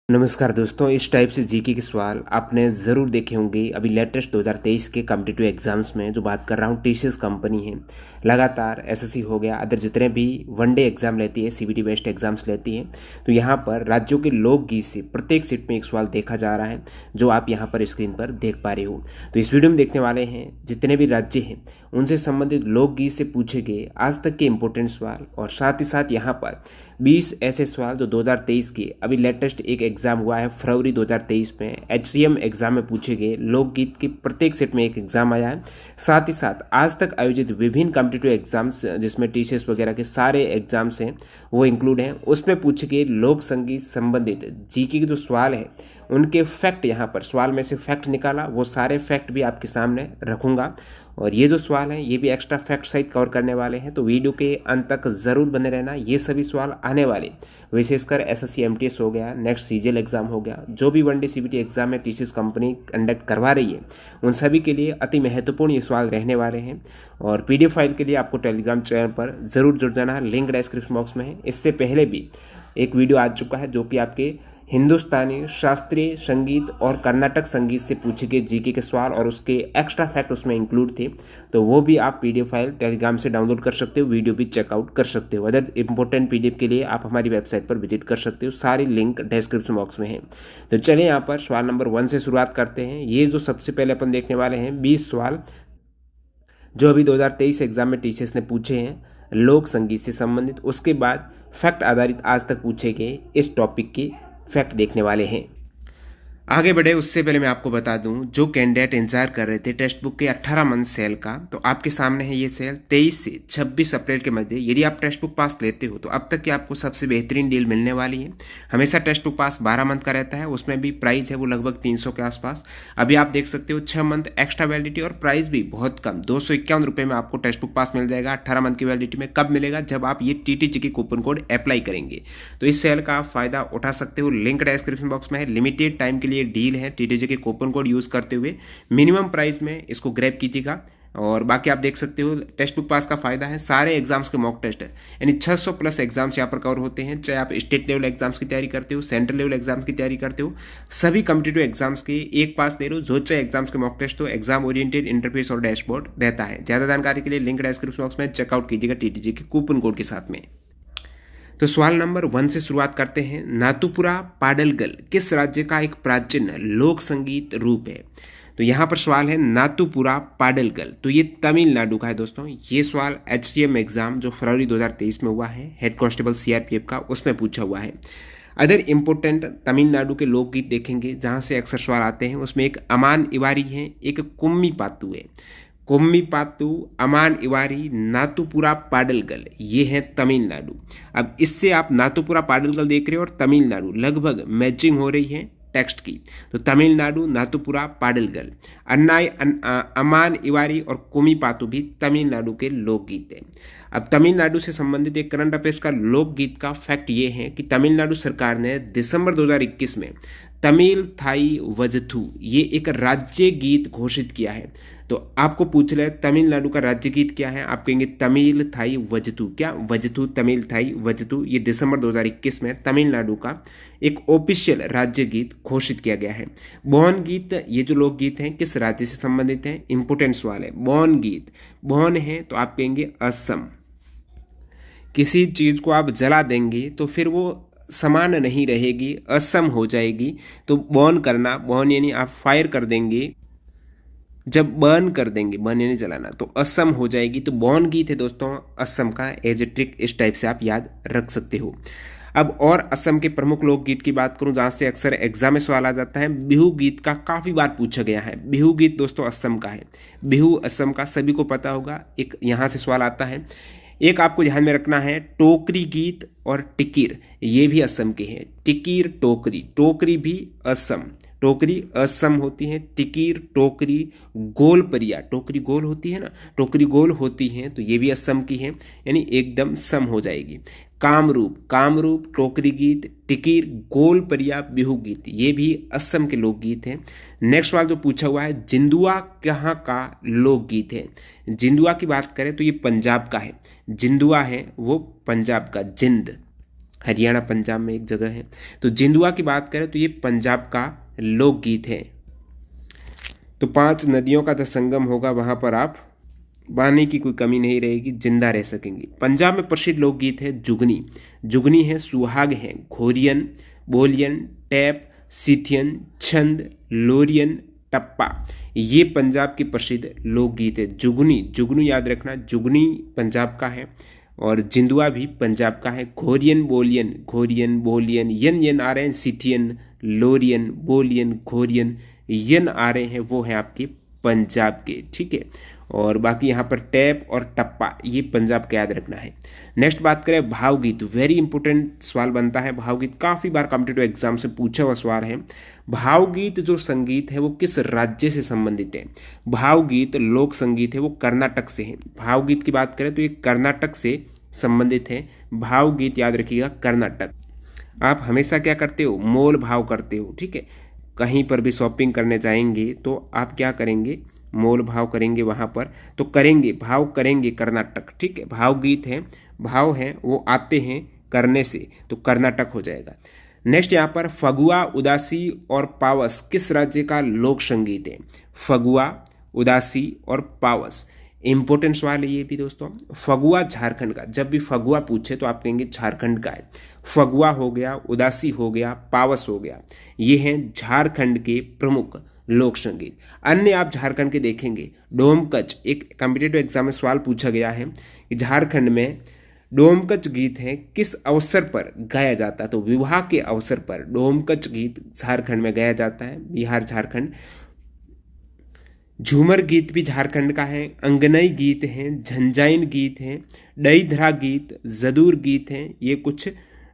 नमस्कार दोस्तों, इस टाइप से जीके के सवाल आपने ज़रूर देखे होंगे। अभी लेटेस्ट 2023 के कॉम्पिटिटिव एग्जाम्स में जो बात कर रहा हूँ, टीसीएस कंपनी है। लगातार एसएससी हो गया, अदर जितने भी वनडे एग्जाम लेती है, सीबीटी बेस्ड एग्जाम्स लेती है, तो यहाँ पर राज्यों के लोकगीत से प्रत्येक सीट में एक सवाल देखा जा रहा है, जो आप यहाँ पर स्क्रीन पर देख पा रहे हो। तो इस वीडियो में देखने वाले हैं जितने भी राज्य हैं उनसे संबंधित लोकगीत से पूछे गए आज तक के इंपॉर्टेंट सवाल, और साथ ही साथ यहाँ पर 20 ऐसे सवाल जो 2023 के अभी लेटेस्ट एक एग्जाम हुआ है फरवरी 2023 में एचसीएम एग्जाम में पूछे गए लोकगीत की प्रत्येक सेट में एक एग्जाम आया है। साथ ही साथ आज तक आयोजित विभिन्न कॉम्पिटिटिव एग्जाम्स जिसमें टीसीएस वगैरह के सारे एग्जाम्स हैं वो इंक्लूड हैं, उसमें पूछे गए लोक संगीत संबंधित जीके के जो सवाल है उनके फैक्ट, यहाँ पर सवाल में से फैक्ट निकाला, वो सारे फैक्ट भी आपके सामने रखूंगा। और ये जो सवाल हैं ये भी एक्स्ट्रा फैक्ट सहित कवर करने वाले हैं, तो वीडियो के अंत तक ज़रूर बने रहना। ये सभी सवाल आने वाले विशेषकर एसएससी एमटीएस हो गया, नेक्स्ट सीजीएल एग्जाम हो गया, जो भी वनडे सीबीटी एग्जाम है टीसीएस कंपनी कंडक्ट करवा रही है, उन सभी के लिए अति महत्वपूर्ण ये सवाल रहने वाले हैं। और पीडीएफ फाइल के लिए आपको टेलीग्राम चैनल पर ज़रूर जुड़ जाना, लिंक डिस्क्रिप्शन बॉक्स में है। इससे पहले भी एक वीडियो आ चुका है जो कि आपके हिंदुस्तानी शास्त्रीय संगीत और कर्नाटक संगीत से पूछे गए जीके के सवाल और उसके एक्स्ट्रा फैक्ट उसमें इंक्लूड थे, तो वो भी आप पीडीएफ फाइल टेलीग्राम से डाउनलोड कर सकते हो, वीडियो भी चेकआउट कर सकते हो। अदर इंपॉर्टेंट पीडीएफ के लिए आप हमारी वेबसाइट पर विजिट कर सकते हो, सारी लिंक डिस्क्रिप्शन बॉक्स में है। तो चलिए यहाँ पर सवाल नंबर 1 से शुरुआत करते हैं। ये जो सबसे पहले अपन देखने वाले हैं 20 सवाल जो अभी 2023 एग्जाम में टीचर्स ने पूछे हैं लोक संगीत से संबंधित, उसके बाद फैक्ट आधारित आज तक पूछे गए इस टॉपिक के फैक्ट देखने वाले हैं। आगे बढ़े उससे पहले मैं आपको बता दूं, जो कैंडिडेट इंतजार कर रहे थे टेक्स्ट बुक के 18 मंथ सेल का, तो आपके सामने है ये सेल 23 से 26 अप्रैल के मध्य। यदि आप टेक्स्ट बुक पास लेते हो तो अब तक की आपको सबसे बेहतरीन डील मिलने वाली है। हमेशा टेक्स्ट बुक पास 12 मंथ का रहता है, उसमें भी प्राइस है वो लगभग 300 के आसपास। अभी आप देख सकते हो 6 मंथ एक्स्ट्रा वैलिडिटी और प्राइस भी बहुत कम 251 रुपये में आपको टेक्स्ट बुक पास मिल जाएगा 18 मंथ की वैलिडिटी में। कब मिलेगा? जब आप ये टीटीजी की कूपन कोड अप्लाई करेंगे, तो इस सेल का आप फायदा उठा सकते हो। लिंक डिस्क्रिप्शन बॉक्स में है। लिमिटेड टाइम के लिए डील है, टीटीजी के कूपन कोड यूज करते हुए मिनिमम प्राइस में इसको ग्रैब कीजिएगा। और बाकी आप देख सकते हो टेक्स्ट बुक पास का फायदा है, सारे एग्जाम्स के मॉक टेस्ट है, यानी 600 प्लस एग्जाम्स यहाँ पर कवर होते हैं। चाहे आप स्टेट लेवल एग्जाम्स की तैयारी करते हो, सेंट्रल लेवल एग्जाम्स की तैयारी करते हो, सभी कॉम्पिटिटिव एग्जाम्स के एक पास दे रहे हो। जो चाहे एग्जाम्स के मॉक टेस्ट हो, एग्जाम ओरिएंटेड इंटरफेस और डैशबोर्ड रहता है। ज़्यादा जानकारी के लिए लिंक डिस्क्रिप्शन बॉक्स में चेकआउट कीजिएगा टीटीजी के कूपन कोड के साथ में। तो सवाल नंबर 1 से शुरुआत करते हैं। नातुपुरा पाडलगल किस राज्य का एक प्राचीन लोक संगीत रूप है? तो यहाँ पर सवाल है नातुपुरा पाडलगल, तो ये तमिलनाडु का है दोस्तों। ये सवाल एचसीएम एग्जाम जो फरवरी 2023 में हुआ है हेड कांस्टेबल सीआरपीएफ का, उसमें पूछा हुआ है। अदर इम्पोर्टेंट तमिलनाडु के लोकगीत देखेंगे जहाँ से अक्सर सवाल आते हैं, उसमें एक अमान इवारी है, एक कुम्मी पातू है। कुम्मी पातू, अमान इवारी, नातुपुरा पाडलगल, ये है तमिलनाडु। अब इससे आप नातुपुरा पाडलगल देख रहे हो और तमिलनाडु लगभग मैचिंग हो रही है टेक्स्ट की, तो तमिलनाडु नातुपुरा पाडलगल। अमान इवारी और कुमी पातू भी तमिलनाडु के लोकगीत हैं। अब तमिलनाडु से संबंधित एक करंट अफेयर्स का लोकगीत का फैक्ट ये है कि तमिलनाडु सरकार ने दिसंबर 2021 में तमिल थाई वजथू ये एक राज्य गीत घोषित किया है। तो आपको पूछ रहे तमिलनाडु का राज्य गीत क्या है, आप कहेंगे तमिल थाई वजतू। क्या वजतू? तमिल थाई वजतू। ये दिसंबर 2021 में तमिलनाडु का एक ऑफिशियल राज्य गीत घोषित किया गया है। बौन गीत, ये जो लोकगीत हैं किस राज्य से संबंधित हैं? इंपोर्टेंट सवाल है। बौन गीत, बौन है तो आप कहेंगे असम। किसी चीज को आप जला देंगे तो फिर वो समान नहीं रहेगी, असम हो जाएगी। तो बर्न करना, बर्न यानी आप फायर कर देंगे, जब बर्न कर देंगे, बर्न यानी जलाना, तो असम हो जाएगी। तो बौन गीत है दोस्तों असम का। एज ए ट्रिक इस टाइप से आप याद रख सकते हो। अब और असम के प्रमुख लोकगीत की बात करूं जहां से अक्सर एग्जाम में सवाल आ जाता है, बिहू गीत का काफी बार पूछा गया है। बिहू गीत दोस्तों असम का है। बिहू असम का, सभी को पता होगा। एक यहां से सवाल आता है। एक आपको ध्यान में रखना है, टोकरी गीत और टिकीर ये भी असम के हैं। टिकीर, टोकरी, टोकरी भी असम, टोकरी असम होती है। टिकीर, टोकरी, गोल परिया, टोकरी गोल होती है ना, टोकरी गोल होती है, तो ये भी असम की है, यानी एकदम सम हो जाएगी। कामरूप, कामरूप टोकरी गीत, टिकीर गोल परिया बिहू गीत, ये भी असम के लोकगीत हैं। नेक्स्ट सवाल जो पूछा हुआ है, जिंदुआ कहाँ का लोकगीत है? जिंदुआ की बात करें तो ये पंजाब का है। जिंदुआ है वो पंजाब का, जिंद हरियाणा पंजाब में एक जगह है। तो जिंदुआ की बात करें तो ये पंजाब का लोकगीत है। तो 5 नदियों का जो संगम होगा वहाँ पर आप पानी की कोई कमी नहीं रहेगी, जिंदा रह सकेंगे। पंजाब में प्रसिद्ध लोकगीत है जुगनी। जुगनी है, सुहाग है, घोरियन, बोलियन, टैप, सीथियन, छंद, लोरियन, टप्पा। ये पंजाब के प्रसिद्ध लोकगीत है। जुगनी, जुगनू याद रखना, जुगनी पंजाब का है और जिंदुआ भी पंजाब का है। घोरियन, बोलियन, घोरियन, बोलियन, यन यन आ रहे हैं, सीथियन, लोरियन, बोलियन, घोरियन, यन आ रहे हैं, वो है आपके पंजाब के। ठीक है, और बाकी यहाँ पर टैप और टप्पा ये पंजाब का याद रखना है। नेक्स्ट बात करें भावगीत, वेरी इंपॉर्टेंट सवाल बनता है भावगीत, काफ़ी बार कॉम्पिटिटिव एग्जाम से पूछा हुआ सवाल है। भावगीत जो संगीत है वो किस राज्य से संबंधित है? भावगीत लोक संगीत है, वो कर्नाटक से है। भावगीत की बात करें तो ये कर्नाटक से संबंधित है। भावगीत याद रखिएगा, कर्नाटक। आप हमेशा क्या करते हो? मोल भाव करते हो। ठीक है, कहीं पर भी शॉपिंग करने जाएंगे तो आप क्या करेंगे? मोल भाव करेंगे वहाँ पर, तो करेंगे, भाव करेंगे कर्नाटक। ठीक है, भावगीत है, भाव है वो आते हैं करने से, तो कर्नाटक हो जाएगा। नेक्स्ट यहाँ पर फगुआ, उदासी और पावस किस राज्य का लोक संगीत है? फगुआ, उदासी और पावस, इंपॉर्टेंट सवाल है ये भी दोस्तों। फगुआ झारखंड का, जब भी फगुआ पूछे तो आप कहेंगे झारखंड का है। फगुआ हो गया, उदासी हो गया, पावस हो गया, ये हैं झारखंड के प्रमुख लोक संगीत। अन्य आप झारखंड के देखेंगे, डोमकच, एक कॉम्पिटिटिव एग्जाम में सवाल पूछा गया है कि झारखंड में डोमकच गीत है किस अवसर पर गाया जाता है? तो विवाह के अवसर पर डोमकच गीत झारखंड में गाया जाता है, बिहार झारखंड। झूमर गीत भी झारखंड का है, अंगनई गीत हैं, झंझाइन गीत हैं, डईधरा गीत, जदूर गीत हैं, ये कुछ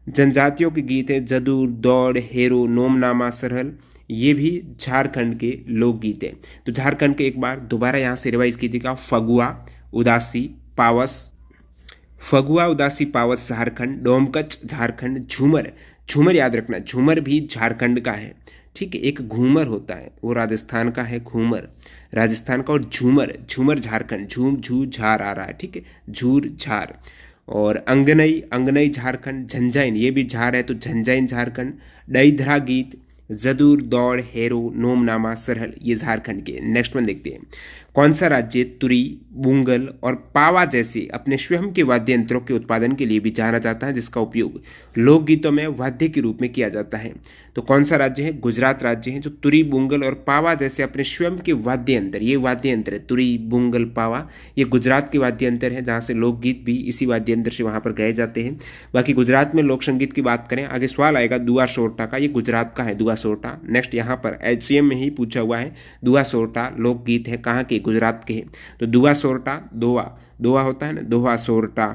जनजातियों के गीत हैं। जदूर, दौड़, हेरो, नोमनामा, सरहल, ये भी झारखंड के लोकगीत हैं। तो झारखंड के एक बार दोबारा यहाँ से रिवाइज कीजिएगा, फगुआ, उदासी, पावस, फगुआ, उदासी, पावस झारखंड, डोमकच झारखंड, झूमर, झूमर याद रखना, झूमर भी झारखंड का है। ठीक है, एक घूमर होता है वो राजस्थान का है, घूमर राजस्थान का, और झूमर, झूमर झारखंड, झूम झू झार आ रहा है। ठीक है, झूर झार। और अंगनई, अंगनई झारखंड, झंझाइन ये भी झार है तो झंझाइन झारखंड, डईधरा गीत, जदूर, दौड़, हेरो, नोमनामा, सरहल, ये झारखंड के। नेक्स्ट वन देखते हैं, कौन सा राज्य तुरी, बुंगल और पावा जैसे अपने स्वयं के वाद्य यंत्रों के उत्पादन के लिए भी जाना जाता है, जिसका उपयोग लोकगीतों में वाद्य के रूप में किया जाता है? तो कौन सा राज्य है? गुजरात राज्य है, जो तुरी, बुंगल और पावा जैसे अपने स्वयं के वाद्य यंत्र, ये वाद्य यंत्र है तुरी, बुंगल, पावा, ये गुजरात के वाद्य यंत्र है, जहाँ से लोकगीत भी इसी वाद्य यंत्र से वहाँ पर गाए जाते हैं। बाकी गुजरात में लोक संगीत की बात करें, आगे सवाल आएगा दुआ सोरठा का, ये गुजरात का है दुआ सोरठा। नेक्स्ट यहाँ पर HCM में ही पूछा हुआ है, दुआ सोरठा लोकगीत है कहाँ के? गुजरात के हैं। तो दुआ सोरठा, दोआ, दोआ होता है ना, दोहा सोरठा,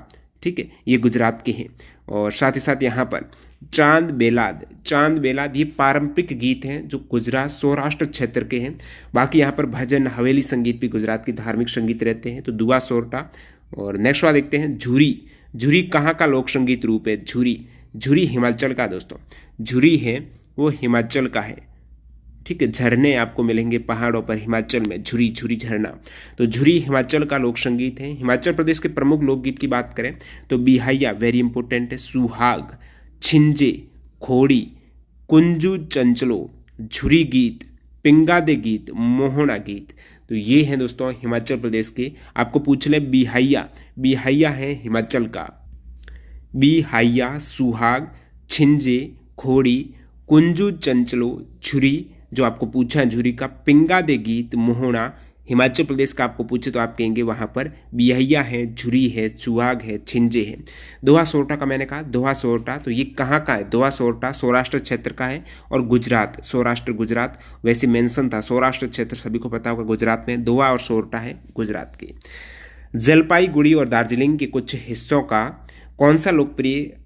ठीक है, ये गुजरात के हैं। और साथ ही साथ यहाँ पर चांद बेलाद, चांद बेलाद ये पारंपरिक गीत हैं जो गुजरात सौराष्ट्र क्षेत्र के हैं। बाकी यहाँ पर भजन, हवेली संगीत भी गुजरात के धार्मिक संगीत रहते हैं। तो दुआ सोरठा। और नेक्स्ट वाला देखते हैं झुरी, झुरी कहाँ का लोक संगीत रूप है? झुरी, झुरी हिमाचल का दोस्तों, झुरी है वो हिमाचल का है। ठीक है, झरने आपको मिलेंगे पहाड़ों पर हिमाचल में, झुरी, झुरी झरना। तो झुरी हिमाचल का लोक संगीत है। हिमाचल प्रदेश के प्रमुख लोकगीत की बात करें तो बिहाइया वेरी इंपॉर्टेंट है, सुहाग, छिंजे, खोड़ी, कुंजू चंचलो, झुरी गीत, पिंगादे गीत, मोहना गीत। तो ये हैं दोस्तों हिमाचल प्रदेश के। आपको पूछ ले बिहाइया, बिहाइया है हिमाचल का, बिहाइया, सुहाग, छिंजे, खोड़ी, कुंजू चंचलो, झुरी जो आपको पूछा है झुरी का, पिंगादे गीत, मोहना हिमाचल प्रदेश का आपको पूछे तो आप कहेंगे वहाँ पर बिहैया है, झुरी है, सुहाग है, छिंजे है। दोहा सोरठा का मैंने कहा, दोहा सोरठा तो ये कहाँ का है? दोहा सोरठा सौराष्ट्र क्षेत्र का है और गुजरात, सौराष्ट्र गुजरात, वैसे मेंशन था सौराष्ट्र क्षेत्र सभी को पता होगा गुजरात में, दोहा और सोरठा है गुजरात के। जलपाईगुड़ी और दार्जिलिंग के कुछ हिस्सों का कौन सा लोकप्रिय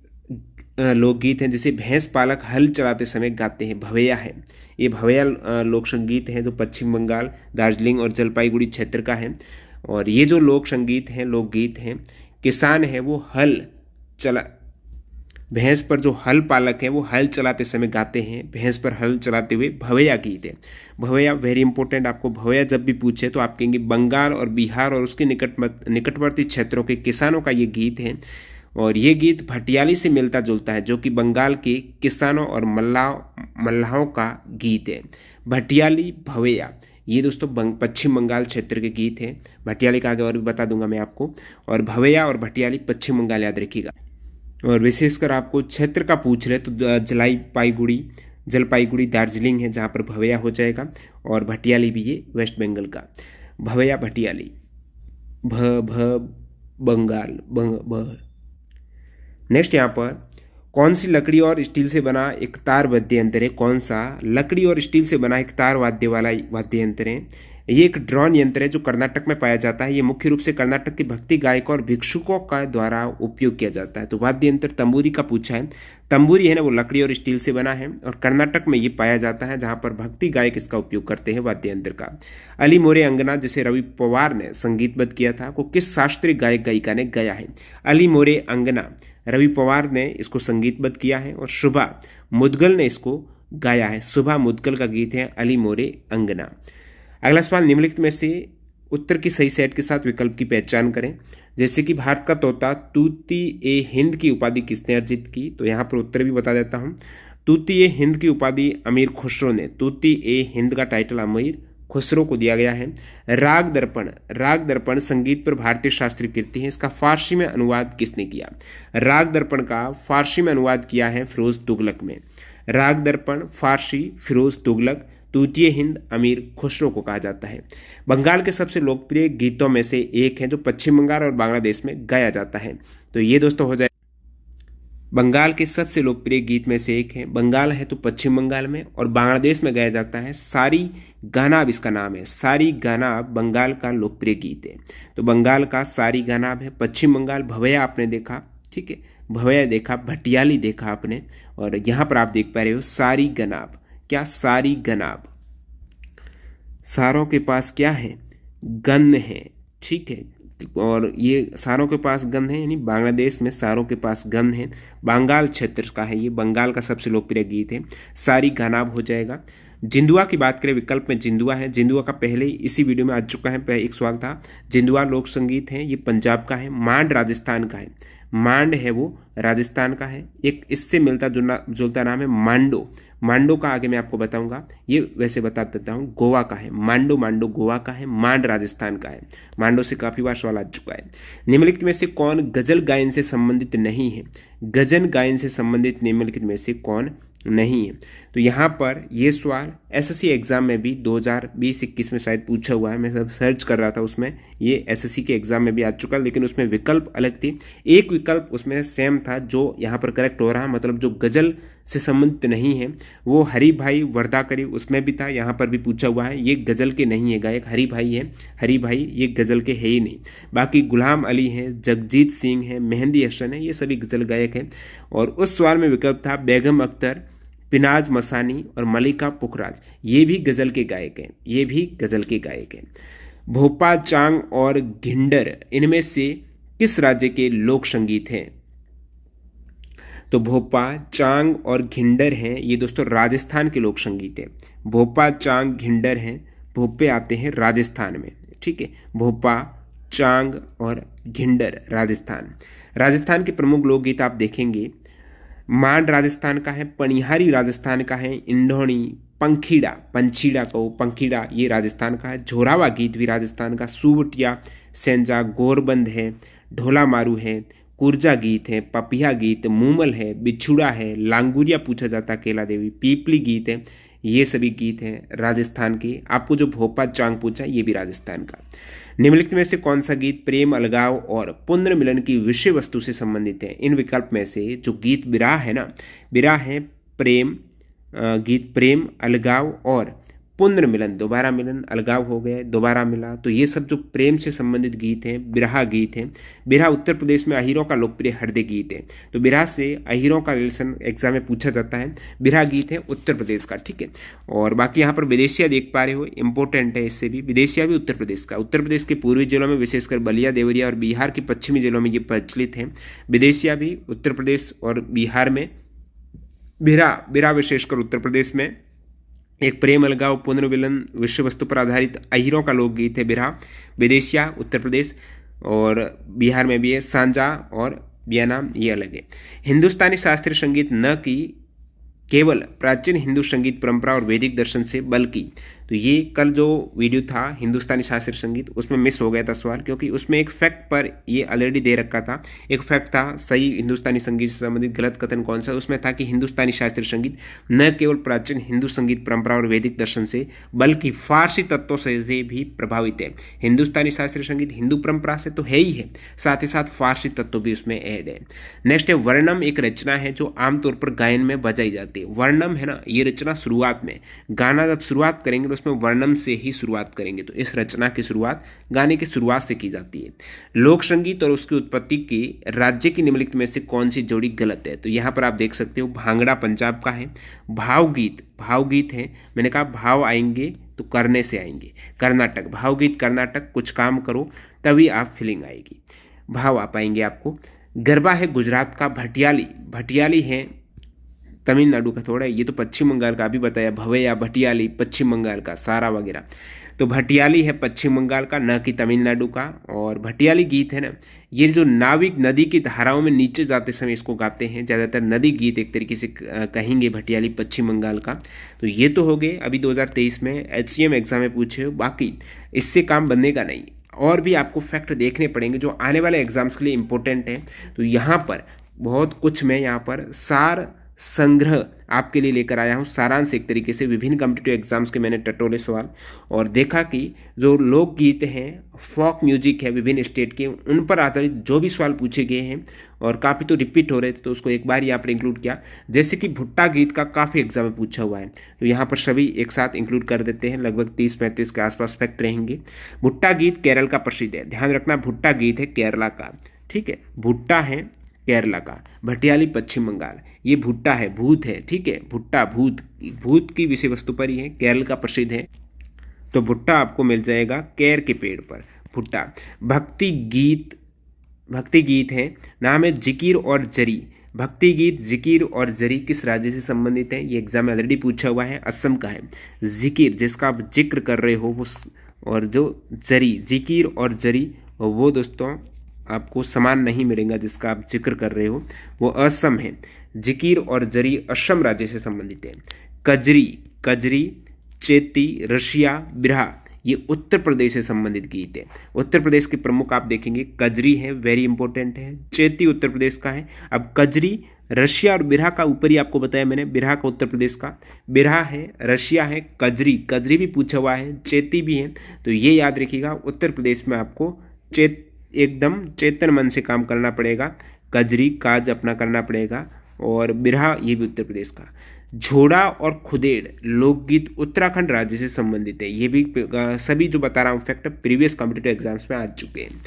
लोकगीत है जिसे भैंस पालक हल चलाते समय गाते हैं? भवैया है, ये भवैया लोक संगीत है जो पश्चिम बंगाल, दार्जिलिंग और जलपाईगुड़ी क्षेत्र का है। और ये जो लोक संगीत हैं, लोकगीत हैं, किसान है वो हल चला, भैंस पर जो हल पालक है वो हल चलाते समय गाते हैं, भैंस पर हल चलाते हुए, भवैया गीत है। भवैया वेरी इंपॉर्टेंट, आपको भवैया जब भी पूछे तो आप कहेंगे बंगाल और बिहार और उसके निकटवर्ती क्षेत्रों के किसानों का ये गीत है और ये गीत भटियाली से मिलता जुलता है, जो कि बंगाल के किसानों और मल्लाहों का गीत है। भटियाली भवैया, ये दोस्तों पश्चिम बंगाल क्षेत्र के गीत हैं। भटियाली का आगे और भी बता दूंगा मैं आपको। और भवैया और भटियाली पश्चिम बंगाल याद रखिएगा। और विशेषकर आपको क्षेत्र का पूछ रहे तो जलपाईगुड़ी दार्जिलिंग है, जहाँ पर भवैया हो जाएगा। और भटियाली भी ये वेस्ट बंगाल का। भवैया भटियाली बंगाल नेक्स्ट यहाँ पर कौन सी लकड़ी और स्टील से बना एक तार वाद्य यंत्र है? कौन सा लकड़ी और स्टील से बना एक तार वाद्य वाला वाद्य यंत्र है? ये एक ड्रोन यंत्र है जो कर्नाटक में पाया जाता है। ये मुख्य रूप से कर्नाटक के भक्ति गायकों और भिक्षुकों का द्वारा उपयोग किया जाता है। तो वाद्य यंत्र तंबूरी का पूछा है। तंबूरी है ना, वो लकड़ी और स्टील से बना है और कर्नाटक में ये पाया जाता है, जहाँ पर भक्ति गायक इसका उपयोग करते हैं वाद्य यंत्र का। अली मोरे अंगना, जिसे रवि पवार ने संगीतबद्ध किया था, को किस शास्त्रीय गायक गायिका ने गाया है? अली मोरे अंगना रवि पवार ने इसको संगीतबद्ध किया है और शुभा मुदगल ने इसको गाया है। शुभा मुदगल का गीत है अली मोरे अंगना। अगला सवाल, निम्नलिखित में से उत्तर की सही सेट के साथ विकल्प की पहचान करें। जैसे कि भारत का तोता तूती ए हिंद की उपाधि किसने अर्जित की? तो यहाँ पर उत्तर भी बता देता हूँ। तूती ए हिंद की उपाधि अमीर खुसरो ने, तूती ए हिंद का टाइटल अमीर खुसरो को दिया गया है। राग दर्पण संगीत पर भारतीय शास्त्रीय कृति है। इसका फारसी में अनुवाद किसने किया? राग दर्पण का फारसी में अनुवाद किया है फिरोज तुगलक में। राग दर्पण फारसी फिरोज तुगलक, तूतीय हिंद अमीर खुसरो को कहा जाता है। बंगाल के सबसे लोकप्रिय गीतों में से एक है जो पश्चिम बंगाल और बांग्लादेश में गाया जाता है। तो ये दोस्तों हो जाए बंगाल के सबसे लोकप्रिय गीत में से एक है। बंगाल है तो पश्चिम बंगाल में और बांग्लादेश में गाया जाता है। सारी गानाब इसका नाम है। सारी गानाब बंगाल का लोकप्रिय गीत है। तो बंगाल का सारी गानाब है। पश्चिम बंगाल भवैया आपने देखा, ठीक है, भवैया देखा, भटियाली देखा आपने, और यहाँ पर आप देख पा रहे हो सारी गनाब। क्या? सारी गनाब। सारों के पास क्या है? गन है, ठीक है। और ये सारों के पास गन है, यानी बांग्लादेश में सारों के पास गन है। बंगाल क्षेत्र का है ये, बंगाल का सबसे लोकप्रिय गीत है। सारी गानाब हो जाएगा। जिंदुआ की बात करें, विकल्प में जिंदुआ है। जिंदुआ का पहले इसी वीडियो में आ चुका है, एक सवाल था। जिंदुआ लोक संगीत है, ये पंजाब का है। मांड राजस्थान का है। मांड है वो राजस्थान का है। एक इससे मिलता जुलता नाम है मांडो। मांडो का आगे मैं आपको बताऊंगा, ये वैसे बता देता हूँ, गोवा का है। मांडो गोवा का है, मांड राजस्थान का है। मांडो से काफी बार सवाल आ चुका है। निम्नलिखित में से कौन गजल गायन से संबंधित नहीं है? गजल गायन से संबंधित निम्नलिखित में से कौन नहीं है? तो यहाँ पर ये सवाल एसएससी एग्जाम में भी 2020-21 में शायद पूछा हुआ है। मैं सब सर्च कर रहा था, उसमें ये एसएससी के एग्जाम में भी आ चुका, लेकिन उसमें विकल्प अलग थी। एक विकल्प उसमें सेम था जो यहाँ पर करेक्ट हो रहा है, मतलब जो गजल से संबंधित नहीं है वो हरी भाई वर्दाकरी, उसमें भी था, यहाँ पर भी पूछा हुआ है। ये गजल के नहीं है गायक, हरी भाई है। हरी भाई ये गजल के है ही नहीं। बाकी गुलाम अली हैं, जगजीत सिंह है, मेहंदी हसन है, ये सभी गजल गायक हैं। और उस सवाल में विकल्प था बेगम अख्तर, पिनाज मसानी और मलिका पुखराज, ये भी गजल के गायक हैं। ये भी गजल के गायक हैं। भोपा, चांग और घिंडर इनमें से किस राज्य के लोक संगीत हैं? तो भोपा, चांग और घिंडर हैं, ये दोस्तों राजस्थान के लोक संगीत है। भोपा, चांग, घिंडर हैं, भोपे आते हैं राजस्थान में, ठीक है। भोपा, चांग और घिंडर राजस्थान के प्रमुख लोकगीत आप देखेंगे। मांड राजस्थान का है, पनिहारी राजस्थान का है, इंढोणी, पंछीड़ा को पंखीड़ा ये राजस्थान का है। झोरावा गीत भी राजस्थान का। सुवटिया, सेंजा, गोरबंद है, ढोला मारू है, कुर्जा गीत है, पपिया गीत, मूमल है, बिछुड़ा है, लांगुरिया पूछा जाता, केला देवी, पीपली गीत है, ये सभी गीत हैं राजस्थान के। आपको जो भोपा चांग पूछा ये भी राजस्थान का। निम्नलिखित में से कौन सा गीत प्रेम, अलगाव और पुनर्मिलन की विषय वस्तु से संबंधित है? इन विकल्प में से जो गीत विराह है ना, विराह है प्रेम गीत, प्रेम, अलगाव और पुनर्मिलन, दोबारा मिलन, अलगाव हो गए, दोबारा मिला, तो ये सब जो प्रेम से संबंधित गीत हैं बिरहा गीत हैं। बिरहा उत्तर प्रदेश में अहीरों का लोकप्रिय हृदय गीत है। तो बिरहा से अहीरों का रिलेशन एग्जाम में पूछा जाता है। बिरहा गीत है उत्तर प्रदेश का, ठीक है। और बाकी यहाँ पर विदेशिया देख पा रहे हो, इंपॉर्टेंट है इससे भी। विदेशिया भी उत्तर प्रदेश का। उत्तर प्रदेश के पूर्वी जिलों में विशेषकर बलिया, देवरिया और बिहार के पश्चिमी जिलों में ये प्रचलित है। विदेशिया भी उत्तर प्रदेश और बिहार में। बिरहा विशेषकर उत्तर प्रदेश में एक प्रेम, अलगाव, पुनर्मिलन विषय वस्तु पर आधारित अहीरों का लोकगीत है बिरहा। विदेशिया उत्तर प्रदेश और बिहार में भी है। सांजा और व्यायाम ये अलग है। हिंदुस्तानी शास्त्रीय संगीत न कि केवल प्राचीन हिंदू संगीत परंपरा और वैदिक दर्शन से, बल्कि तो ये कल जो वीडियो था हिंदुस्तानी शास्त्रीय संगीत उसमें मिस हो गया था सवाल, क्योंकि उसमें एक फैक्ट पर ये ऑलरेडी दे रखा था। एक फैक्ट था सही हिंदुस्तानी संगीत से संबंधित, गलत कथन कौन सा, उसमें था कि हिंदुस्तानी शास्त्रीय संगीत न केवल प्राचीन हिंदू संगीत परंपरा और वैदिक दर्शन से बल्कि फारसी तत्वों से भी प्रभावित है। हिंदुस्तानी शास्त्रीय संगीत हिंदू परंपरा से तो है ही है, साथ ही साथ फारसी तत्व भी उसमें ऐड है। नेक्स्ट है वर्णम, एक रचना है जो आमतौर पर गायन में बजाई जाती है। वर्णम है ना, ये रचना शुरुआत में, गाना जब शुरुआत करेंगे उसमें वर्णम से ही शुरुआत करेंगे, तो इस रचना की शुरुआत गाने की शुरुआत से की जाती है। लोक संगीत और उसकी उत्पत्ति की राज्य की निम्नलिखित में से कौन सी जोड़ी गलत है? तो यहाँ पर आप देख सकते हो भांगड़ा पंजाब का है, भावगीत है, मैंने कहा भाव आएंगे तो करने से आएंगे, कर्नाटक, भावगीत कर्नाटक, कुछ काम करो तभी आप फीलिंग आएगी, भाव आ पाएंगे आपको। गरबा है गुजरात का, भटियाली है तमिलनाडु का, थोड़ा ये तो पश्चिम बंगाल का, अभी बताया भवैया भटियाली पश्चिम बंगाल का, सारा वगैरह, तो भटियाली है पश्चिम बंगाल का, न कि तमिलनाडु का। और भटियाली गीत है ना, ये जो नाविक नदी की धाराओं में नीचे जाते समय इसको गाते हैं, ज़्यादातर नदी गीत एक तरीके से कहेंगे भटियाली पश्चिम बंगाल का। तो ये तो हो गए अभी 2023 में HCM एग्जाम में पूछे हो, बाकी इससे काम बनेगा नहीं, और भी आपको फैक्ट देखने पड़ेंगे जो आने वाले एग्जाम्स के लिए इंपॉर्टेंट है। तो यहाँ पर बहुत कुछ मैं यहाँ पर सार संग्रह आपके लिए लेकर आया हूँ, सारांश एक तरीके से विभिन्न कॉम्पिटिटिव एग्जाम्स के मैंने टटोले सवाल, और देखा कि जो लोकगीत हैं, फोक म्यूजिक है विभिन्न स्टेट के, उन पर आधारित जो भी सवाल पूछे गए हैं और काफ़ी तो रिपीट हो रहे थे, तो उसको एक बार यहाँ पर इंक्लूड किया। जैसे कि भुट्टा गीत का काफ़ी एग्जाम में पूछा हुआ है, तो यहाँ पर सभी एक साथ इंक्लूड कर देते हैं, लगभग 30-35 के आसपास फैक्ट रहेंगे। भुट्टा गीत केरल का प्रसिद्ध है, ध्यान रखना भुट्टा गीत है केरला का, ठीक है, भुट्टा है केरला का, भटियाली पश्चिम बंगाल, ये भुट्टा है, भूत है, ठीक है, भुट्टा भूत की विषय वस्तु पर ही है, केरल का प्रसिद्ध है, तो भुट्टा आपको मिल जाएगा केर के पेड़ पर, भुट्टा। भक्ति गीत है, नाम है जिकिर और जरी, भक्ति गीत जिकिर और जरी किस राज्य से संबंधित है? ये एग्जाम में ऑलरेडी पूछा हुआ है, असम का है। जिकिर जिसका आप जिक्र कर रहे हो वो, और जो जरी, जिकिर और जरी वो दोस्तों आपको समान नहीं मिलेगा, जिसका आप जिक्र कर रहे हो वो असम है। जिकिर और जरी असम राज्य से संबंधित है। कजरी, चेती, रशिया, बिरहा ये उत्तर प्रदेश से संबंधित गीत है। उत्तर प्रदेश के प्रमुख आप देखेंगे, कजरी है, वेरी इंपॉर्टेंट है, चेती उत्तर प्रदेश का है। अब कजरी, रशिया और बिरहा का ऊपर ही आपको बताया मैंने, बिरहा का उत्तर प्रदेश का, बिरहा है, रशिया है, कजरी भी पूछा हुआ है, चेती भी है, तो ये याद रखिएगा उत्तर प्रदेश में आपको एकदम चेतन मन से काम करना पड़ेगा, कजरी काज अपना करना पड़ेगा, और बिरहा ये भी उत्तर प्रदेश का। झोड़ा और खुदेड़ लोकगीत उत्तराखंड राज्य से संबंधित है, ये भी सभी जो बता रहा हूँ फैक्ट प्रीवियस कॉम्पिटिटिव एग्जाम्स में आ चुके हैं।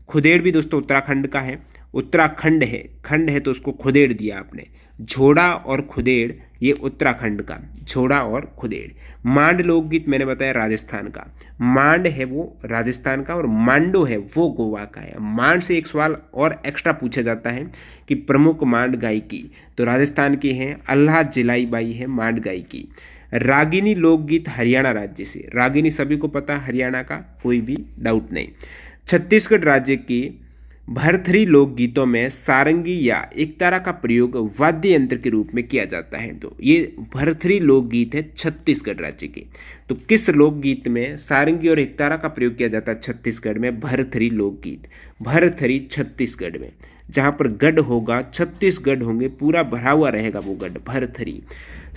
खुदेड़ भी दोस्तों उत्तराखंड का है, उत्तराखंड है, खंड है तो उसको खुदेड़ दिया आपने। झोड़ा और खुदेड़ ये उत्तराखंड का, झोड़ा और खुदेड़। मांड लोकगीत मैंने बताया राजस्थान का, मांड है वो राजस्थान का, और मांडो है वो गोवा का है। मांड से एक सवाल और एक्स्ट्रा पूछा जाता है कि प्रमुख मांड गायकी, तो राजस्थान की है अल्लाह जिलाई बाई है मांड गायकी। रागिनी लोकगीत हरियाणा राज्य से, रागिनी सभी को पता हरियाणा का, कोई भी डाउट नहीं। छत्तीसगढ़ राज्य की भरथरी लोकगीतों में सारंगी या एकतारा का प्रयोग वाद्य यंत्र के रूप में किया जाता है, तो ये भरथरी लोकगीत है छत्तीसगढ़ राज्य के। तो किस लोकगीत में सारंगी और एकतारा का प्रयोग किया जाता है छत्तीसगढ़ में? भरथरी लोकगीत, भरथरी छत्तीसगढ़ में, जहाँ पर गढ़ होगा छत्तीसगढ़ होंगे, पूरा भरा हुआ रहेगा वो गढ़, भरथरी।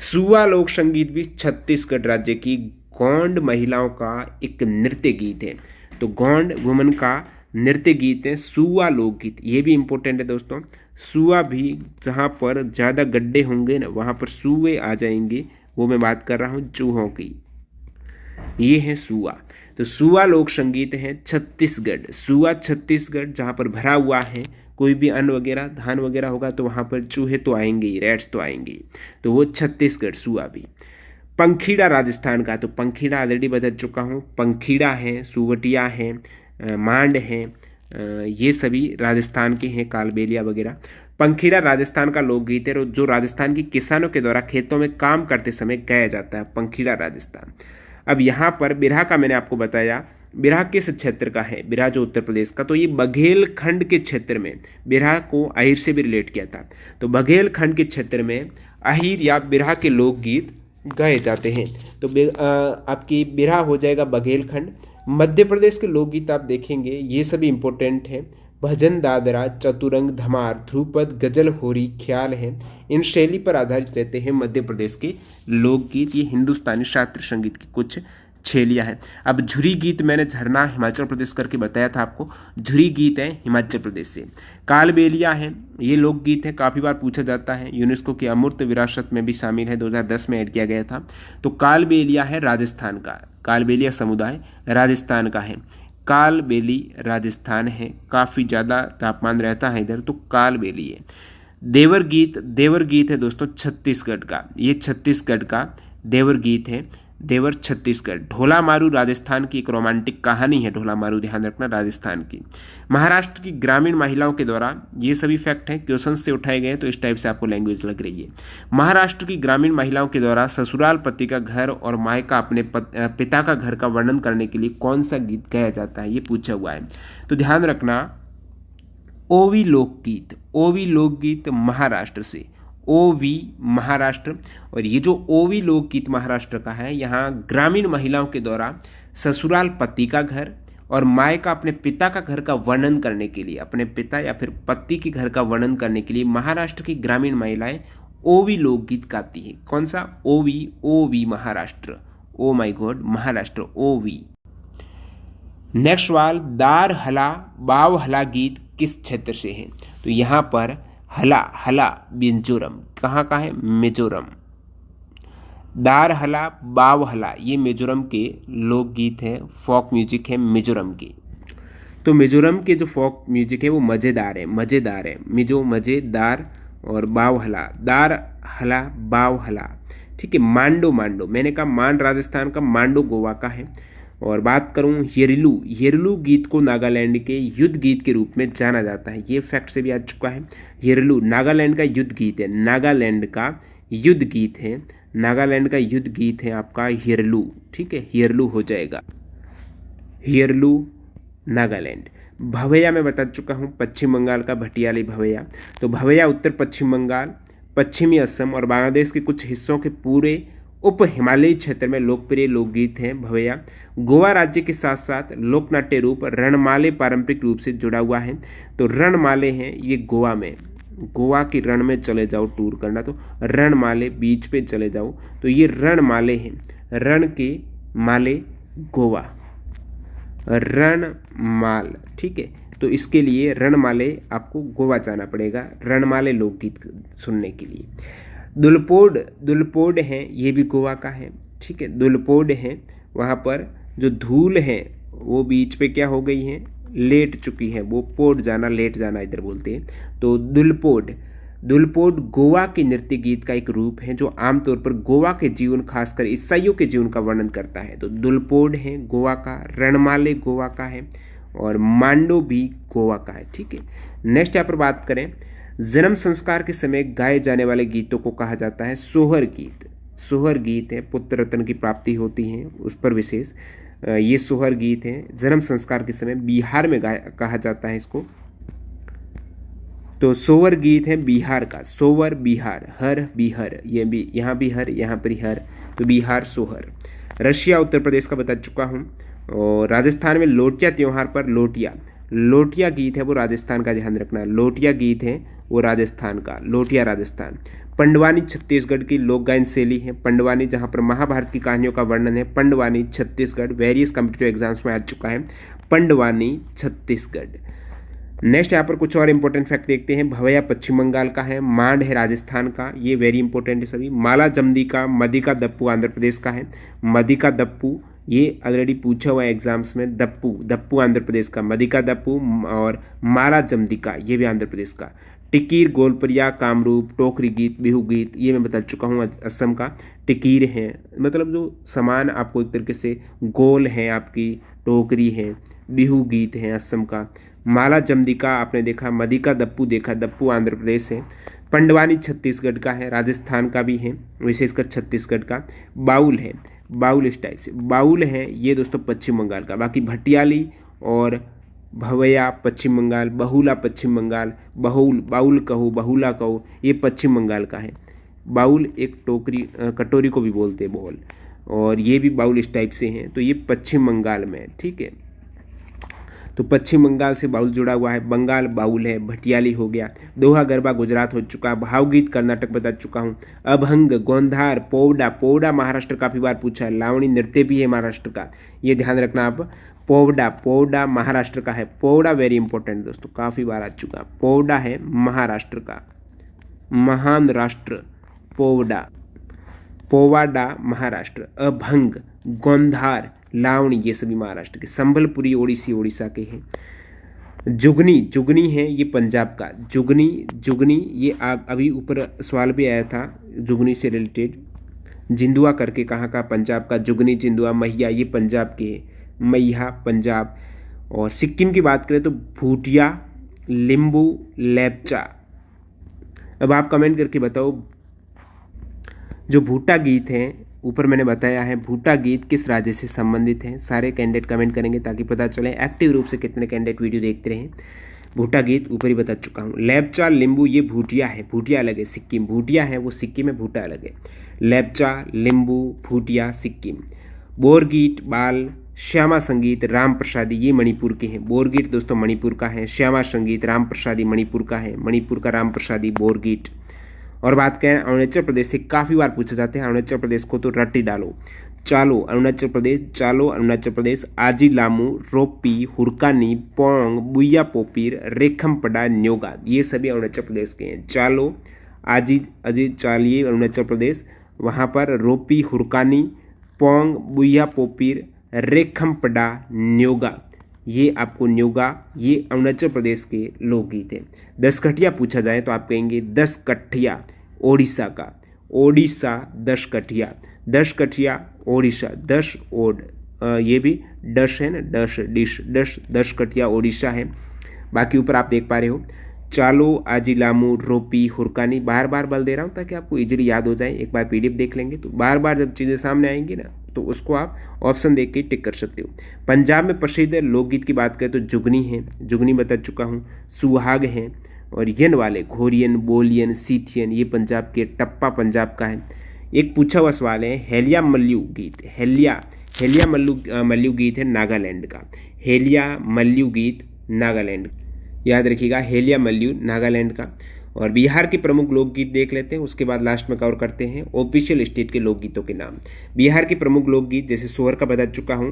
सुआ लोक संगीत भी छत्तीसगढ़ राज्य की गौंड महिलाओं का एक नृत्य गीत है, तो गौंड वुमन का नृत्य गीत है सुआ लोकगीत, ये भी इंपॉर्टेंट है दोस्तों। सुआ भी जहाँ पर ज़्यादा गड्ढे होंगे ना वहाँ पर सुए आ जाएंगे, वो मैं बात कर रहा हूँ चूहों की, ये है सुआ। तो सुआ लोक संगीत है छत्तीसगढ़, सुआ छत्तीसगढ़, जहाँ पर भरा हुआ है, कोई भी अन्न वगैरह धान वगैरह होगा तो वहाँ पर चूहे तो आएंगे ही, रैट्स तो आएंगे, तो वो छत्तीसगढ़ सुआ भी। पंखीड़ा राजस्थान का, तो पंखीड़ा ऑलरेडी बता चुका हूँ, पंखीड़ा है, सुवटिया है, मांड है, ये सभी राजस्थान के हैं, कालबेलिया वगैरह। पंखीड़ा राजस्थान का लोकगीत है जो राजस्थान के किसानों के द्वारा खेतों में काम करते समय गाया जाता है, पंखीड़ा राजस्थान। अब यहाँ पर बिरहा का मैंने आपको बताया, बिरहा किस क्षेत्र का है? बिरहा जो उत्तर प्रदेश का, तो ये बघेल खंड के क्षेत्र में, बिरहा को अहिर से भी रिलेट किया था, तो बघेल खंड के क्षेत्र में अहिर या बिरहा के लोकगीत गाए जाते हैं। तो आपकी बिरहा हो जाएगा बघेल खंड। मध्य प्रदेश के लोकगीत आप देखेंगे ये सभी इंपॉर्टेंट हैं। भजन, दादरा, चतुरंग, धमार, ध्रुपद, गजल, होरी, ख्याल हैं। इन शैली पर आधारित रहते हैं मध्य प्रदेश के लोकगीत। ये हिंदुस्तानी शास्त्रीय संगीत की कुछ शैलियाँ हैं। अब झुरी गीत मैंने झरना हिमाचल प्रदेश करके बताया था आपको, झुरी गीत है हिमाचल प्रदेश से। कालबेलिया है, ये लोकगीत है, काफ़ी बार पूछा जाता है, यूनेस्को की अमूर्त विरासत में भी शामिल है, 2010 में ऐड किया गया था। तो कालबेलिया है राजस्थान का, कालबेलिया समुदाय राजस्थान का है। कालबेली राजस्थान है, काफ़ी ज़्यादा तापमान रहता है इधर, तो कालबेली है। देवर गीत है दोस्तों छत्तीसगढ़ का, ये छत्तीसगढ़ का देवर गीत है, देवर छत्तीसगढ़। ढोला मारू राजस्थान की एक रोमांटिक कहानी है, ढोला मारू ध्यान रखना राजस्थान की। महाराष्ट्र की ग्रामीण महिलाओं के द्वारा, ये सभी फैक्ट हैं, क्वेश्चन से उठाए गए, तो इस टाइप से आपको लैंग्वेज लग रही है। महाराष्ट्र की ग्रामीण महिलाओं के द्वारा ससुराल पति का घर और मायका अपने पिता का घर का वर्णन करने के लिए कौन सा गीत गाया जाता है, ये पूछा हुआ है। तो ध्यान रखना, ओवी लोकगीत महाराष्ट्र से, ओवी महाराष्ट्र। और ये जो ओवी लोकगीत महाराष्ट्र का है, यहाँ ग्रामीण महिलाओं के द्वारा ससुराल पति का घर और मायका अपने पिता का घर का वर्णन करने के लिए, अपने पिता या फिर पति के घर का वर्णन करने के लिए महाराष्ट्र की ग्रामीण महिलाएं ओवी लोकगीत गाती हैं। कौन सा? ओवी Maharashtra, oh my God, Maharashtra, ओवी। नेक्स्ट सवाल, दार हला बाव हला गीत किस क्षेत्र से है? तो यहाँ पर हला मिजोरम, कहाँ का है? मिजोरम। दार हला बाव हला, ये मिजोरम के लोकगीत है, फोक म्यूजिक है मिजोरम की। तो मिजोरम के जो फोक म्यूजिक है वो मज़ेदार है, मज़ेदार। और बाव हला, दार हला बाव हला, ठीक है। मांडो, मैंने कहा मान राजस्थान का, मांडो गोवा का है। और बात करूं येरलू गीत को नागालैंड के युद्ध गीत के रूप में जाना जाता है, ये फैक्ट से भी आ चुका है। येरलू नागालैंड का युद्ध गीत है, नागालैंड का युद्ध गीत है आपका येरलू, ठीक है, येरलू हो जाएगा, येरलू नागालैंड। भवैया मैं बता चुका हूँ, पश्चिम बंगाल का भटियाली भवैया। तो भवैया उत्तर पश्चिम बंगाल, पश्चिमी असम और बांग्लादेश के कुछ हिस्सों के पूरे उप हिमालयी क्षेत्र में लोकप्रिय लोकगीत हैं भवैया। गोवा राज्य के साथ साथ लोकनाट्य रूप रणमाले पारंपरिक रूप से जुड़ा हुआ है। तो रणमाले हैं ये गोवा में, गोवा की रण में चले जाओ टूर करना, तो रणमाले बीच पे चले जाओ, तो ये रणमाले हैं, रण के माले गोवा, रणमाल, ठीक है। तो इसके लिए रणमाले आपको गोवा जाना पड़ेगा रणमाले लोकगीत सुनने के लिए। दुलपोड है, ये भी गोवा का है, ठीक है, दुलपोड है। वहाँ पर जो धूल है वो बीच पे क्या हो गई है? लेट चुकी है, वो पोड जाना, लेट जाना इधर बोलते हैं। तो दुलपोड गोवा के नृत्य गीत का एक रूप है जो आमतौर पर गोवा के जीवन, खासकर ईसाइयों के जीवन का वर्णन करता है। तो दुलपोड है गोवा का, रणमाले गोवा का है और मांडो भी गोवा का है, ठीक है। नेक्स्ट यहाँ पर बात करें, जन्म संस्कार के समय गाए जाने वाले गीतों को कहा जाता है सोहर गीत है, पुत्र रत्न की प्राप्ति होती है उस पर विशेष, ये सोहर गीत है, जन्म संस्कार के समय बिहार में कहा जाता है इसको। तो सोवर गीत है बिहार का, सोवर बिहार, हर बिहार, ये भी यहाँ भी हर, यहाँ पर हर, तो बिहार सोहर। रशिया उत्तर प्रदेश का बता चुका हूँ। और राजस्थान में लोटिया त्यौहार पर लोटिया गीत है वो राजस्थान का, ध्यान रखना, लोटिया गीत है वो राजस्थान का, लोटिया राजस्थान। पंडवानी छत्तीसगढ़ की लोक गायन शैली है, पंडवानी, जहाँ पर महाभारत की कहानियों का वर्णन है, Pandavani Chhattisgarh, various competitive exams में आ चुका है, पंडवानी छत्तीसगढ़। नेक्स्ट यहाँ पर कुछ और इंपॉर्टेंट फैक्ट देखते हैं। भवैया पश्चिम बंगाल का है, मांड है राजस्थान का, ये वेरी इंपॉर्टेंट है सभी। माला जमदिका मदिका दप्पू आंध्र प्रदेश का है, मदिका दप्पू ये ऑलरेडी पूछा हुआ है एग्जाम्स में, दप्पू आंध्र प्रदेश का, मदिका दप्पू, और माला जमदिका ये भी आंध्र प्रदेश का। टिकीर गोलपरिया कामरूप, टोकरी गीत, बिहू गीत ये मैं बता चुका हूँ असम का। टिकीर है मतलब जो सामान आपको एक तरीके से गोल है, आपकी टोकरी है, बिहू गीत है असम का। माला जमदिका आपने देखा, मदिका दप्पू देखा, दप्पू आंध्र प्रदेश है। पंडवानी छत्तीसगढ़ का है, राजस्थान का भी है, विशेषकर छत्तीसगढ़ का। बाउल है, बाउल इस टाइप से, बाउल है ये दोस्तों पश्चिम बंगाल का। बाकी भटियाली और भवैया पश्चिम बंगाल, बहुला पश्चिम बंगाल, बहुल बाउल कहो बहुला कहो ये पश्चिम बंगाल का है। बाउल एक टोकरी कटोरी को भी बोलते हैं बोल, और ये भी बाउल इस टाइप से हैं, तो ये पश्चिम बंगाल में है। ठीक है, तो पश्चिम बंगाल से बाउल जुड़ा हुआ है, बंगाल बाउल है, भटियाली हो गया, दोहा गरबा गुजरात हो चुका, भावगीत कर्नाटक बता चुका हूँ, अभंग गोंधार पोवडा, पोवडा महाराष्ट्र काफी बार पूछा है, लावणी नृत्य भी है महाराष्ट्र का, ये ध्यान रखना आप। पोवडा, पोवडा महाराष्ट्र का है, पोवडा वेरी इंपॉर्टेंट दोस्तों, काफी बार आ चुका, पोवडा है महाराष्ट्र का, महान राष्ट्र पोवडा, पोवाडा महाराष्ट्र, अभंग गोंधार लावणी ये सभी महाराष्ट्र के, संबलपुरी ओडिसी ओडिशा के हैं। जुगनी, जुगनी है ये पंजाब का, जुगनी, जुगनी ये आप अभी ऊपर सवाल भी आया था जुगनी से रिलेटेड, जिंदुआ करके कहाँ का, पंजाब का, जुगनी जिंदुआ मैया ये पंजाब के हैं, मैया पंजाब। और सिक्किम की बात करें तो भूटिया, लिंबू, लेप्चा। अब आप कमेंट करके बताओ जो भूटा गीत हैं, ऊपर मैंने बताया है भूटा गीत किस राज्य से संबंधित हैं, सारे कैंडिडेट कमेंट करेंगे ताकि पता चले एक्टिव रूप से कितने कैंडिडेट वीडियो देखते रहे। भूटा गीत ऊपर ही बता चुका हूँ। लेप्चा लिंबू ये भूटिया है, भूटिया अलग है, सिक्किम भूटिया है वो सिक्किम है, भूटा अलग है। लेप्चा लिंबू भूटिया सिक्किम। बोरगीत बाल, श्यामा संगीत राम प्रसादी ये मणिपुर के हैं, बोरगीत दोस्तों मणिपुर का है, श्यामा संगीत राम प्रसादी मणिपुर का है, मणिपुर का राम प्रसादी बोरगीत। और बात करें अरुणाचल प्रदेश से, काफ़ी बार पूछा जाता है अरुणाचल प्रदेश को, तो रट्टी डालो, चालो अरुणाचल प्रदेश, चालो अरुणाचल प्रदेश, आजी लामू, रोपी, हुरकानी, पोंग, बुया पोपीर, रेखमपड़ा, न्योगा ये सभी अरुणाचल प्रदेश के हैं। चालो आजी अजी चालिए अरुणाचल प्रदेश, वहाँ पर रोपी, हुरकानी, पोंग, बुया पोपीर, रेखमपड़ा, न्योगा ये आपको न्योगा ये अरुणाचल प्रदेश के लोकगीत है। 10 कठिया पूछा जाए तो आप कहेंगे 10 कठिया ओडिशा का, ओडिशा 10 कठिया, 10 कठिया ओडिशा, 10 ओड ये भी डश है ना, डश डिश डश, 10 कठिया ओडिशा है। बाकी ऊपर आप देख पा रहे हो चालो आजिलामू, रोपी, हुरकानी, बार बार बल दे रहा हूँ ताकि आपको इजीली याद हो जाए। एक बार पीडीएफ देख लेंगे तो बार बार जब चीज़ें सामने आएंगी ना तो उसको आप ऑप्शन देख के टिक कर सकते हो। पंजाब में प्रसिद्ध लोकगीत की बात करें तो जुगनी है, जुगनी बता चुका हूँ, सुहाग है, और यन वाले घोरियन, बोलियन, सीथियन ये पंजाब के, टप्पा पंजाब का है। एक पूछा हुआ सवाल है हेलिया मल्लू गीत, हेलिया मल्लू गीत है नागालैंड का, हेलिया मल्लू गीत नागालैंड, याद रखिएगा हेलिया मल्लू नागालैंड का। और बिहार के प्रमुख लोकगीत देख लेते हैं, उसके बाद लास्ट में कवर करते हैं ऑफिशियल स्टेट के लोकगीतों के नाम। बिहार के प्रमुख लोकगीत जैसे सोहर का बता चुका हूँ,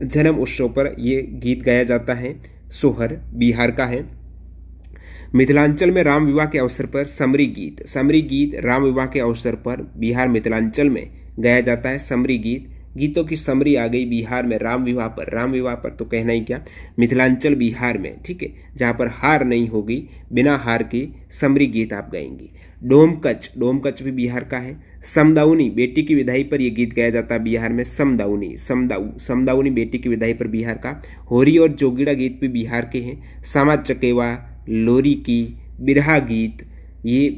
जन्म उत्सव पर ये गीत गाया जाता है, सोहर बिहार का है। मिथिलांचल में राम विवाह के अवसर पर समरी गीत, समरी गीत राम विवाह के अवसर पर बिहार मिथिलांचल में गाया जाता है समरी गीत। गीतों की समरी आ गई बिहार में राम विवाह पर, राम विवाह पर तो कहना ही क्या, मिथिलांचल बिहार में, ठीक है, जहाँ पर हार नहीं होगी, बिना हार के समरी गीत आप गाएंगे। डोमकच, डोमकच भी बिहार का है। समदाउनी, बेटी की विदाई पर यह गीत गाया जाता है बिहार में, समदाउनी, समदाउनी बेटी की विदाई पर बिहार का। होरी और जोगिड़ा गीत भी बिहार के हैं। सामा चकेवा, लोरी की, बिरहा गीत ये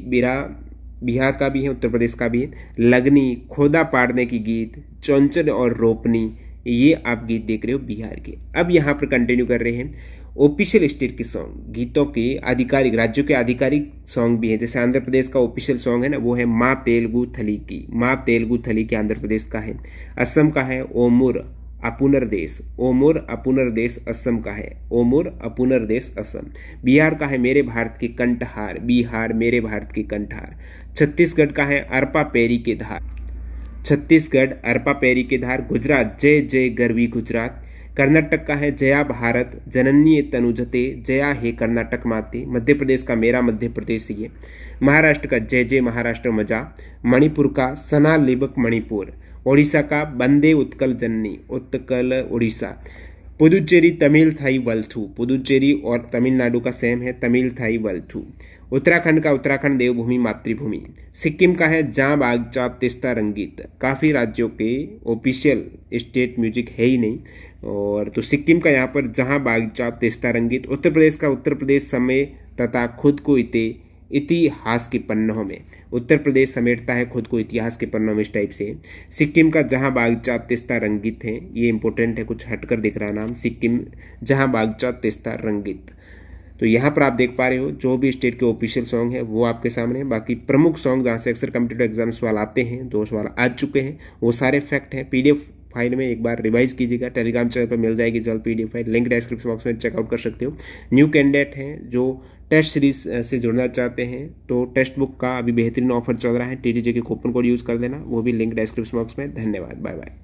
बिहार का भी है, उत्तर प्रदेश का भी है। लगनी, खोदा पाड़ने की गीत, चौंचर और रोपनी ये आप गीत देख रहे हो बिहार के। अब यहाँ पर कंटिन्यू कर रहे हैं ऑफिशियल स्टेट के सॉन्ग, गीतों के आधिकारिक राज्यों के आधिकारिक सॉन्ग भी है। जैसे आंध्र प्रदेश का ऑफिशियल सॉन्ग है ना, वो है माँ तेलुगु थली की, माँ तेलुगु थली की आंध्र प्रदेश का है। असम का है ओमुर अपुनरदेश, ओमुर अपुनरदेश असम का है, ओमुर अपुनरदेश असम। बिहार का है मेरे भारत के कंठहार, बिहार मेरे भारत के कंठहार। छत्तीसगढ़ का है अरपा पैरी के धार, छत्तीसगढ़ अरपा पैरी के धार। गुजरात जय जय गरवी गुजरात। कर्नाटक का है जया भारत जननी तनुजते, जया हे कर्नाटक माते। मध्य प्रदेश का मेरा मध्य प्रदेश ये। महाराष्ट्र का जय जय महाराष्ट्र मजा। मणिपुर का सना लिबक मणिपुर। ओडिशा का बंदे उत्कल जननी, उत्कल ओडिशा। पुदुचेरी तमिल थाई वल्थू, पुदुचेरी और तमिलनाडु का सेम है, तमिल थाई वल्थू। उत्तराखंड का उत्तराखंड देवभूमि मातृभूमि। सिक्किम का है जहाँ बागचाप तिस्ता रंगीत। काफ़ी राज्यों के ऑफिशियल स्टेट म्यूजिक है ही नहीं, और तो सिक्किम का यहाँ पर जहाँ बागचाप तिस्ता रंगीत। उत्तर प्रदेश का उत्तर प्रदेश समय तथा खुद को इते इतिहास के पन्नों में। उत्तर प्रदेश समेटता है खुद को इतिहास के पन्नों में इस टाइप से। सिक्किम का जहां बागचा तिस्ता रंगित है, ये इंपॉर्टेंट है, कुछ हटकर दिख रहा नाम, सिक्किम जहां बागचा तिस्ता रंगित। तो यहाँ पर आप देख पा रहे हो जो भी स्टेट के ऑफिशियल सॉन्ग है वो आपके सामने है। बाकी प्रमुख सॉन्ग जहाँ से अक्सर कॉम्पिटिटिव एग्जाम सवाल आते हैं, 2 सवाल आ चुके हैं, वो सारे फैक्ट हैं। पीडीएफ फाइल में एक बार रिवाइज कीजिएगा, टेलीग्राम चैनल पर मिल जाएगी जल्द PDF file, link description box में चेकआउट कर सकते हो। न्यू कैंडिडेट हैं जो टेस्ट सीरीज से जुड़ना चाहते हैं तो टेक्स्ट बुक का अभी बेहतरीन ऑफर चल रहा है, टीटीजे के कूपन कोड यूज़ कर देना, वो भी लिंक डिस्क्रिप्शन बॉक्स में। धन्यवाद, बाय बाय।